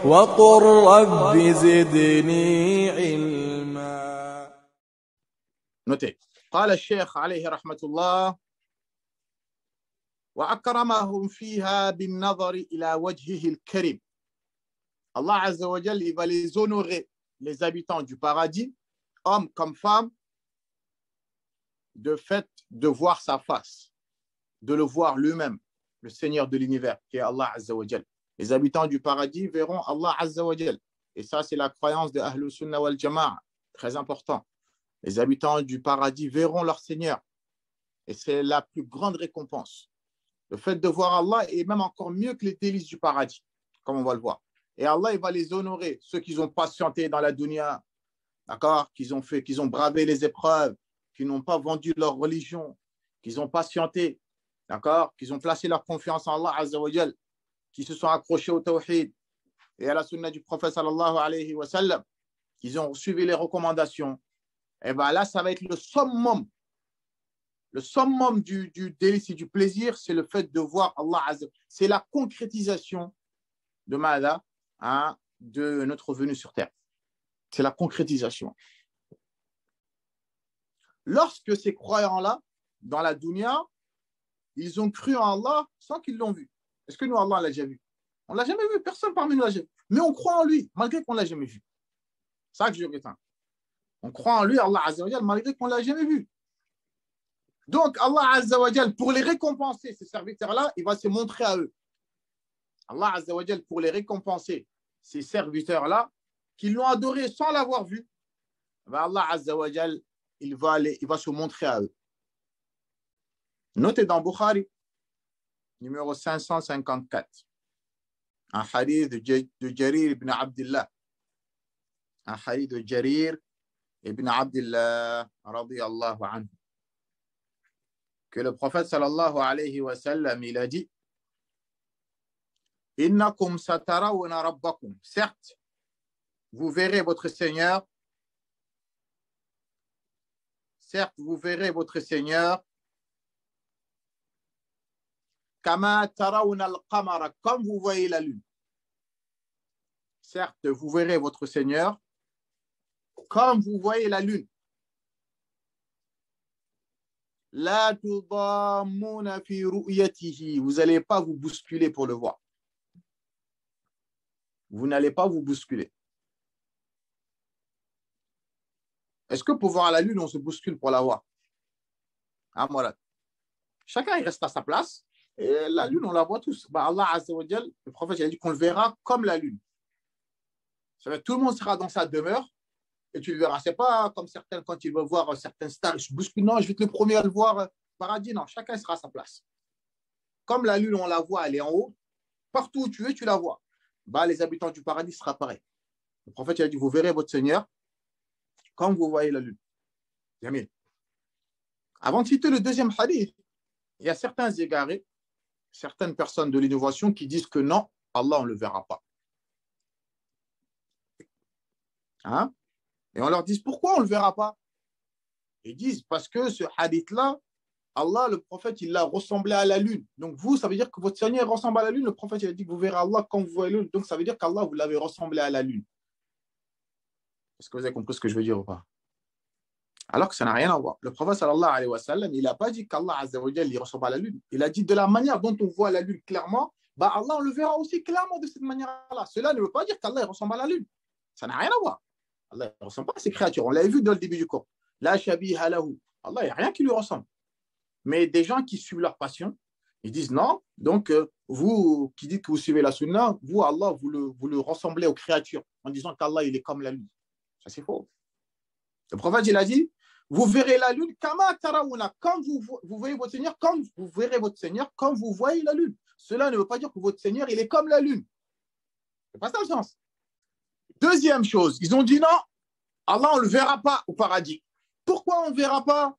وقل رب زدني علما. Notez. قال الشيخ عليه رحمة الله وأكرمهم فيها بالنظر إلى وجهه الكريم. Allah Azza wa Jal, il va les honorer, les habitants du paradis, hommes comme femmes, de fait de voir sa face, de le voir lui-même, le Seigneur de l'univers, qui est Allah Azza wa Jal. Les habitants du paradis verront Allah Azza wa Jal. Et ça, c'est la croyance de Ahlus Sunnah wal Jama'a, très important. Les habitants du paradis verront leur Seigneur. Et c'est la plus grande récompense. Le fait de voir Allah est même encore mieux que les délices du paradis, comme on va le voir. Et Allah, il va les honorer, ceux qui ont patienté dans la dunya, d'accord, qu'ils ont bravé les épreuves, qui n'ont pas vendu leur religion, qu'ils ont patienté, d'accord, qu'ils ont placé leur confiance en Allah Azza wa Jal, qui se sont accrochés au tawhid et à la sunna du prophète sallallahu alayhi wa sallam, qu'ils ont suivi les recommandations. Et bien là, ça va être le summum. Le summum du délice et du plaisir, c'est le fait de voir Allah Azza. C'est la concrétisation de Mada, hein, de notre venue sur terre. C'est la concrétisation. Lorsque ces croyants-là, dans la dunya, ils ont cru en Allah sans qu'ils l'ont vu. Est-ce que nous, Allah, l'a déjà vu? On ne l'a jamais vu, personne parmi nous l'a jamais vu. Mais on croit en lui, malgré qu'on ne l'a jamais vu. C'est ça que je retiens. On croit en lui, Allah Azza wa Jal, malgré qu'on ne l'a jamais vu. Donc, Allah Azza wa Jal, pour les récompenser, ces serviteurs-là, il va se montrer à eux. Allah Azza wa Jal, pour les récompenser, ces serviteurs-là, qui l'ont adoré sans l'avoir vu, Allah Azza wa Jal, il va se montrer à eux. Notez dans Bukhari, numéro 554, un hadith de Jarir ibn Abdullah. Un hadith de Jarir ibn Abdullah, radiyallahu anhu. Que le prophète sallallahu alayhi wa sallam, il a dit Innakum satarawna rabbakum. Certes, vous verrez votre Seigneur. Certes, vous verrez votre Seigneur. Kama tarawna al-qamara, comme vous voyez la lune. Certes, vous verrez votre Seigneur comme vous voyez la lune. La tudammuna fi ru'yatihi. Vous n'allez pas vous bousculer pour le voir. Vous n'allez pas vous bousculer. Est-ce que pour voir la lune, on se bouscule pour la voir? Ah, voilà. Chacun il reste à sa place et la lune, on la voit tous. Bah, Allah Azza wa Jal, le prophète, il a dit qu'on le verra comme la lune. Ça veut dire, tout le monde sera dans sa demeure et tu le verras. Ce n'est pas comme certains, quand ils veulent voir certains stars, ils se bousculent. Non, je vais être le premier à le voir. Paradis, non, chacun sera à sa place. Comme la lune, on la voit, elle est en haut. Partout où tu es, tu la vois. Bah, les habitants du paradis sera pareil. Le prophète il a dit, vous verrez votre Seigneur comme vous voyez la lune. Jamil. Avant de citer le deuxième hadith, il y a certains égarés, certaines personnes de l'innovation qui disent que non, Allah, on ne le verra pas. Hein? Et on leur dit, pourquoi on ne le verra pas? Ils disent, parce que ce hadith-là, Allah, le prophète, il l'a ressemblé à la lune. Donc vous, ça veut dire que votre Seigneur ressemble à la lune. Le prophète, il a dit que vous verrez Allah quand vous voyez la lune. Donc ça veut dire qu'Allah, vous l'avez ressemblé à la lune. Est-ce que vous avez compris ce que je veux dire ou pas? Alors que ça n'a rien à voir. Le prophète, sallallahu alayhi wa sallam, il n'a pas dit qu'Allah, azza wa jalla, il ressemble à la lune. Il a dit de la manière dont on voit la lune clairement, bah Allah, on le verra aussi clairement de cette manière-là. Cela ne veut pas dire qu'Allah, il ressemble à la lune. Ça n'a rien à voir. Allah ne ressemble pas à ces créatures. On l'avait vu dans le début du cours. La shabiha lahu. Allah, il n'y a rien qui lui ressemble. Mais des gens qui suivent leur passion, ils disent non. Donc, vous qui dites que vous suivez la sunna, vous, Allah, vous le ressemblez aux créatures en disant qu'Allah, il est comme la lune. Ça, c'est faux. Le prophète, il a dit, vous verrez la lune kama tarawuna, comme vous voyez votre Seigneur, comme vous verrez votre Seigneur, comme vous voyez la lune. Cela ne veut pas dire que votre Seigneur, il est comme la lune. C'est pas ça le sens. Deuxième chose, ils ont dit non, Allah, on ne le verra pas au paradis. Pourquoi on ne verra pas?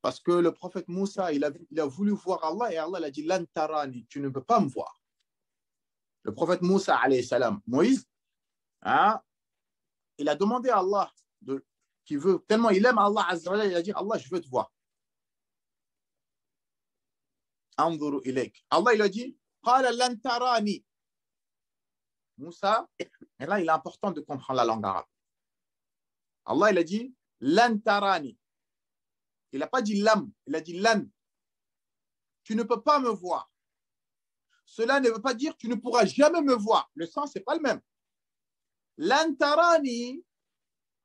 Parce que le prophète Moussa, il a voulu voir Allah et Allah a dit, lan tarani, tu ne peux pas me voir. Le prophète Moussa, alayhi salam, Moïse, hein, il a demandé à Allah qui veut, tellement il aime Allah Azza wa Jalla, il a dit, Allah, je veux te voir. Anzuru ilayk. Allah, il a dit, qala lan tarani. Moussa, et là, il est important de comprendre la langue arabe. Allah, il a dit lan tarani. Il n'a pas dit lam, il a dit lan. Tu ne peux pas me voir. Cela ne veut pas dire tu ne pourras jamais me voir. Le sens, ce n'est pas le même. Lan tarani.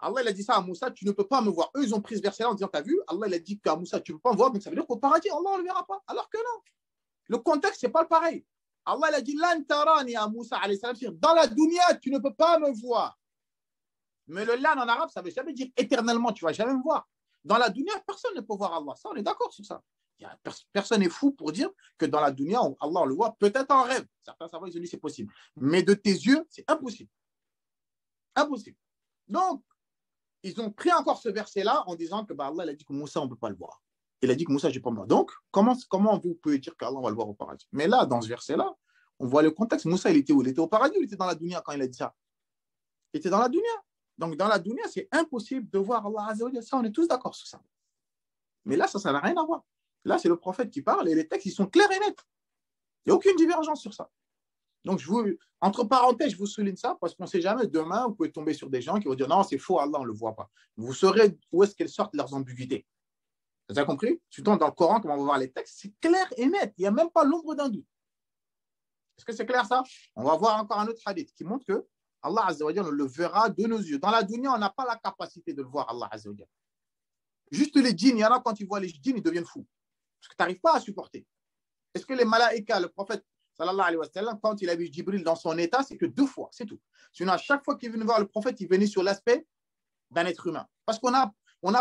Allah, il a dit ça à Moussa, tu ne peux pas me voir. Eux, ils ont pris ce verset-là en disant, tu as vu, Allah, il a dit qu'à Moussa, tu ne peux pas me voir, donc ça veut dire qu'au paradis, Allah, on ne le verra pas. Alors que non. Le contexte, ce n'est pas le pareil. Allah, il a dit, lan tarani à Moussa, dans la dunya, tu ne peux pas me voir. Mais le lan en arabe, ça ne veut jamais dire éternellement, tu ne vas jamais me voir. Dans la dunya, personne ne peut voir Allah. Ça, on est d'accord sur ça. Personne n'est fou pour dire que dans la dunya, Allah, on le voit peut-être en rêve. Certains savants, ils ont dit c'est possible. Mais de tes yeux, c'est impossible. Impossible. Donc, ils ont pris encore ce verset-là en disant que Allah, il a dit que Moussa, on ne peut pas le voir. Il a dit que Moussa, je ne peux pas le voir. Donc, comment vous pouvez dire qu'Allah va le voir au paradis? Mais là, dans ce verset-là, on voit le contexte. Moussa, il était où? Il était au paradis ou il était dans la dunya quand il a dit ça? Il était dans la dunya. Donc, dans la dunya, c'est impossible de voir Allah Azza wa Jalla. Ça, on est tous d'accord sur ça. Mais là, ça n'a rien à voir. Là, c'est le prophète qui parle et les textes, ils sont clairs et nets. Il n'y a aucune divergence sur ça. Donc, entre parenthèses, je vous souligne ça parce qu'on ne sait jamais. Demain, vous pouvez tomber sur des gens qui vont dire non, c'est faux, Allah, on ne le voit pas. Vous saurez où est-ce qu'elles sortent leurs ambiguïtés. Vous avez compris? Surtout dans le Coran, comme on va voir les textes, c'est clair et net. Il n'y a même pas l'ombre d'un doute. Est-ce que c'est clair ça? On va voir encore un autre hadith qui montre que Allah Azza wa Jalla, on le verra de nos yeux. Dans la dunya, on n'a pas la capacité de le voir, Allah Azza wa Jalla. Juste les djinns, il y en a quand ils voient les djinns, ils deviennent fous. Parce que tu n'arrives pas à supporter. Est-ce que les malaïkas, le prophète, sallallahu alayhi wa sallam, quand il a vu Jibril dans son état, c'est que 2 fois, c'est tout. Sinon, à chaque fois qu'il venait voir le prophète, il venait sur l'aspect d'un être humain. Parce qu'on n'a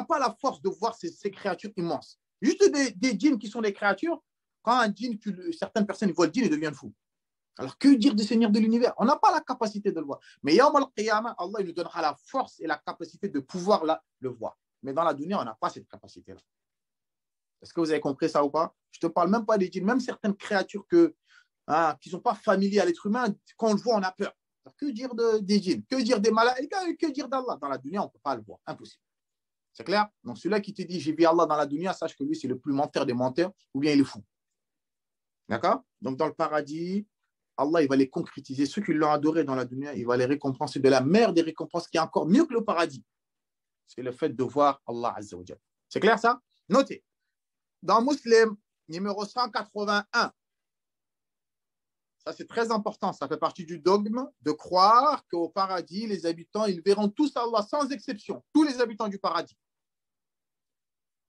pas la force de voir ces créatures immenses. Juste des djinns qui sont des créatures, quand un djinn, certaines personnes voient le djinn, ils deviennent fous. Alors, que dire du Seigneur de l'univers? On n'a pas la capacité de le voir. Mais Yawm al-Qiyamah, Allah il nous donnera la force et la capacité de pouvoir le voir. Mais dans la dunya, on n'a pas cette capacité-là. Est-ce que vous avez compris ça ou pas? Je ne te parle même pas des djinns, même certaines créatures qui ne sont pas familières à l'être humain, quand on le voit, on a peur. Alors, que dire des djinns? Que dire des malaïkas? Que dire d'Allah? Dans la dunya, on ne peut pas le voir. Impossible. C'est clair? Donc, celui-là qui te dit j'ai vu Allah dans la dunya, sache que lui, c'est le plus menteur des menteurs ou bien il est fou. D'accord? Donc, dans le paradis, Allah, il va les concrétiser. Ceux qui l'ont adoré dans la dunya, il va les récompenser de la meilleure des récompenses qui est encore mieux que le paradis. C'est le fait de voir Allah Azza wa Jalla. C'est clair ça? Notez. Dans Muslim, numéro 181, ça c'est très important, ça fait partie du dogme de croire qu'au paradis, les habitants, ils verront tous Allah sans exception, tous les habitants du paradis.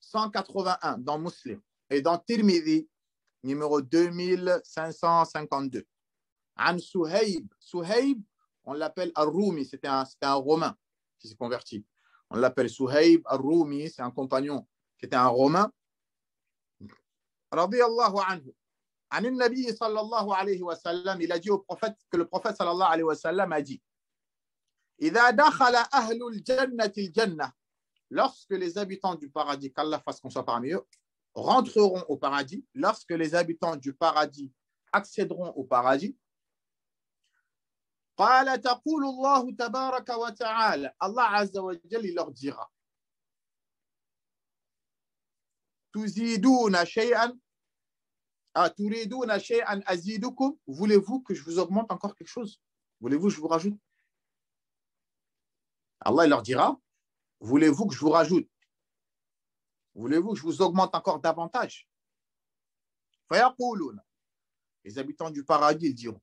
181 dans Muslim. Et dans Tirmidhi, numéro 2552. An Suhaib. Suhaib, on l'appelle Ar-Rumi, c'était un Romain qui s'est converti. On l'appelle Suhaib Ar-Rumi, c'est un compagnon qui était un Romain. Radiyallahu anhu. An Nabi sallallahu alayhi wa sallam, il a dit au prophète que le prophète sallallahu alayhi wa sallam a dit Idha dakhala ahlul jannati al-jannah, lorsque les habitants du paradis, qu'Allah fasse qu'on soit parmi eux, rentreront au paradis, lorsque les habitants du paradis accéderont au paradis, قال تقول الله تبارك وتعالى, Allah Azza wa Jalla, il leur dira تزيدون شيئا تريدون شيئا أزيدكم, voulez-vous que je vous augmente encore quelque chose? Voulez-vous que je vous rajoute? Allah il leur dira, voulez-vous que je vous rajoute? Voulez-vous que je vous augmente encore davantage? فيقولون, les habitants du paradis ils diront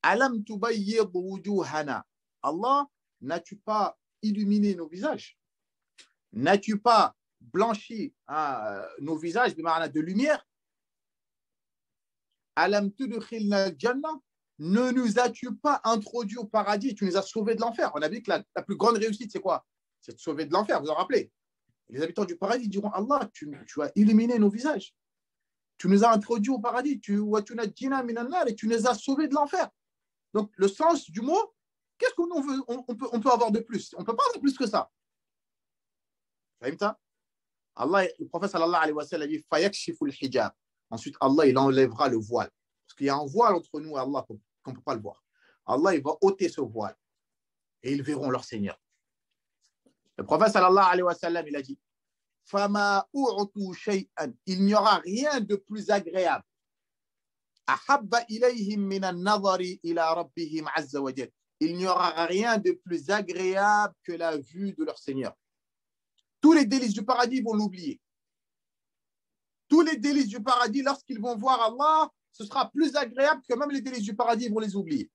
Alam tubayyid wujuhana, Allah, n'as-tu pas illuminé nos visages? N'as-tu pas blanchi nos visages de lumière? Alam tudkhilna al-jannah, ne nous as-tu pas introduits au paradis? Tu nous as sauvés de l'enfer. On a dit que la plus grande réussite, c'est quoi? C'est de sauver de l'enfer, vous en rappelez? Les habitants du paradis diront Allah, tu as illuminé nos visages. Tu nous as introduits au paradis. Et tu nous as sauvés de l'enfer. Donc, le sens du mot, qu'est-ce qu'on veut, on peut avoir de plus? On ne peut pas avoir plus que ça. Allah, le prophète sallallahu alayhi wa sallam a dit fayakshifu al-hijab. Ensuite, Allah, il enlèvera le voile. Parce qu'il y a un voile entre nous et Allah qu'on ne peut pas le voir. Allah, il va ôter ce voile. Et ils verront leur Seigneur. Le prophète sallallahu alayhi wa sallam, il a dit Fama u'tu shay'an. Il n'y aura rien de plus agréable. أحب إليهم من النظر إلى ربهم عز وجل. Il n'y aura rien de plus agréable que la vue de leur Seigneur. Tous les délices du paradis vont l'oublier. Tous les délices du paradis, lorsqu'ils vont voir Allah, ce sera plus agréable que même les délices du paradis, ils vont les oublier.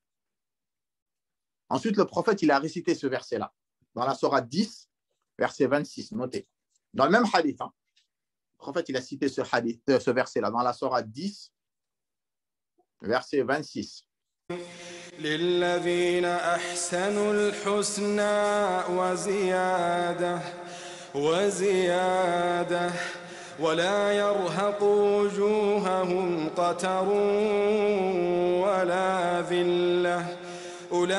Ensuite, le prophète, il a récité ce verset-là, dans la sourate 10, verset 26, notez. Dans le même hadith, hein, le prophète, il a cité ce verset-là, dans la sourate 10, verset 26. للذين أحسنوا الحسنى وزيادة ولا يرهق وجوههم قتر ولا ذلة أولئك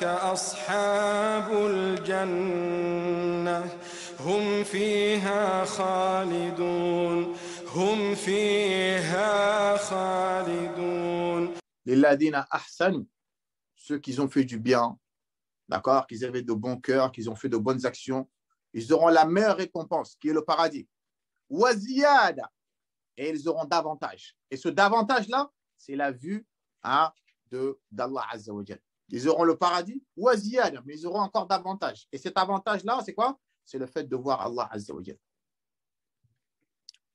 أصحاب الجنة هم فيها خالدون هم فيها خالدون. للذين أحسنوا, ceux qui ont fait du bien, d'accord, qu'ils avaient de bons cœurs, qu'ils ont fait de bonnes actions, ils auront la meilleure récompense, qui est le paradis. Waziyada, et ils auront davantage. Et ce davantage-là, c'est la vue d'Allah Azza wa Jal. Ils auront le paradis, waziyada, mais ils auront encore davantage. Et cet avantage-là, c'est quoi? C'est le fait de voir Allah Azza wa Jal.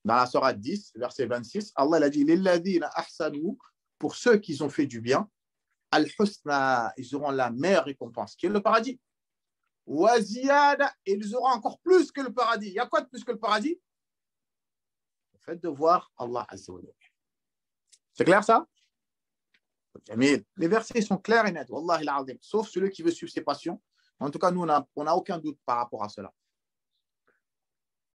Dans la sourate 10, verset 26, Allah a dit lilladhina ahsanu, pour ceux qui ont fait du bien, al-husna, ils auront la meilleure récompense, qui est le paradis. Waziyada, et ils auront encore plus que le paradis. Il y a quoi de plus que le paradis? Le fait de voir Allah Azza wa Jal. C'est clair ça? Mais les versets sont clairs et nets, wallahi al-azim, sauf celui qui veut suivre ses passions. En tout cas, nous, on n'a aucun doute par rapport à cela.